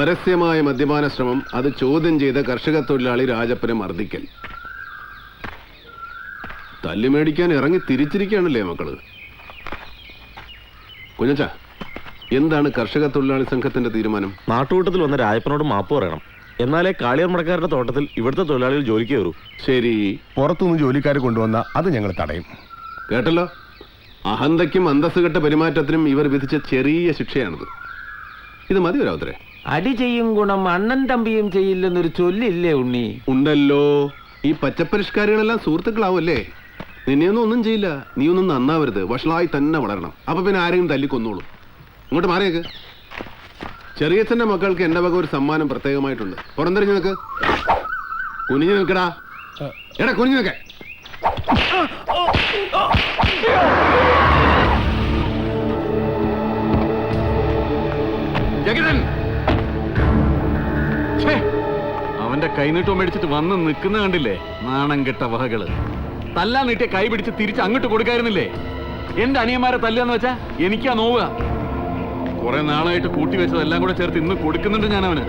പരസ്യമായ മദ്യപാന ശ്രമം, അത് ചോദ്യം ചെയ്ത കർഷക തൊഴിലാളി രാജപ്പനെ മർദ്ദിക്കൽ. തല്ലുമേടിക്കാൻ ഇറങ്ങി തിരിച്ചിരിക്കുകയാണല്ലേ മക്കള്. കുഞ്ഞച്ചാ, എന്താണ് കർഷക തൊഴിലാളി സംഘത്തിന്റെ തീരുമാനം? നാട്ടുകൂട്ടത്തിൽ വന്ന രാജപ്പനോട് മാപ്പ് പറയണം. എന്നാലേ കാളിയാർ മടക്കാരുടെ തോട്ടത്തിൽ ഇവിടുത്തെ തൊഴിലാളികൾ ജോലിക്ക് കയറൂ. ശരി, പുറത്തുനിന്ന് ജോലിക്കാർ കൊണ്ടുവന്ന അത് ഞങ്ങൾ തടയും. കേട്ടല്ലോ. അഹന്തയ്ക്കും അന്തസ്സുകെട്ട പെരുമാറ്റത്തിനും ഇവർ വിധിച്ച ചെറിയ ശിക്ഷയാണിത്. ഇത് മതി വരാവത്രേ. അടി ചെയ്യും ഗുണം അണ്ണൻ തമ്പിയും ചെയ്യില്ലെന്നൊരു ചൊല്ലില്ലേ ഉണ്ണി? ഉണ്ടല്ലോ. ഈ പച്ചപ്പരിഷ്കാരികളെല്ലാം സുഹൃത്തുക്കളാവല്ലേ. നിന്നെയൊന്നും ഒന്നും ചെയ്യില്ല. നീ ഒന്നും നന്നാവരുത്, വഷളായി തന്നെ വളരണം. അപ്പൊ പിന്നെ ആരെങ്കിലും തല്ലിക്കൊന്നോളൂ. ഇങ്ങോട്ട് മാറിയേക്ക്. ചെറിയച്ഛന്റെ മക്കൾക്ക് എന്റെ വക ഒരു സമ്മാനം പ്രത്യേകമായിട്ടുണ്ട്. പുറംതിരിഞ്ഞു നിൽക്ക്. കുനിഞ്ഞു നിൽക്കടാ. എടാ കുനിഞ്ഞു നിൽക്ക. ജഗതൻ, അവന്റെ കൈനീട്ടം മേടിച്ചിട്ട് വന്ന് നിൽക്കുന്ന കണ്ടില്ലേ? നാണം കെട്ട വകകള്. തല്ലാൻ നീട്ടിയ കൈ പിടിച്ച് തിരിച്ച് അങ്ങോട്ട് കൊടുക്കായിരുന്നില്ലേ? എന്റെ അനിയന്മാരെ തല്ലാന്ന് വെച്ചാ എനിക്കാ നോവുക. കുറെ നാളായിട്ട് കൂട്ടി വെച്ചതെല്ലാം കൂടെ ചേർത്ത് ഇന്ന് കൊടുക്കുന്നുണ്ട് ഞാൻ അവന്.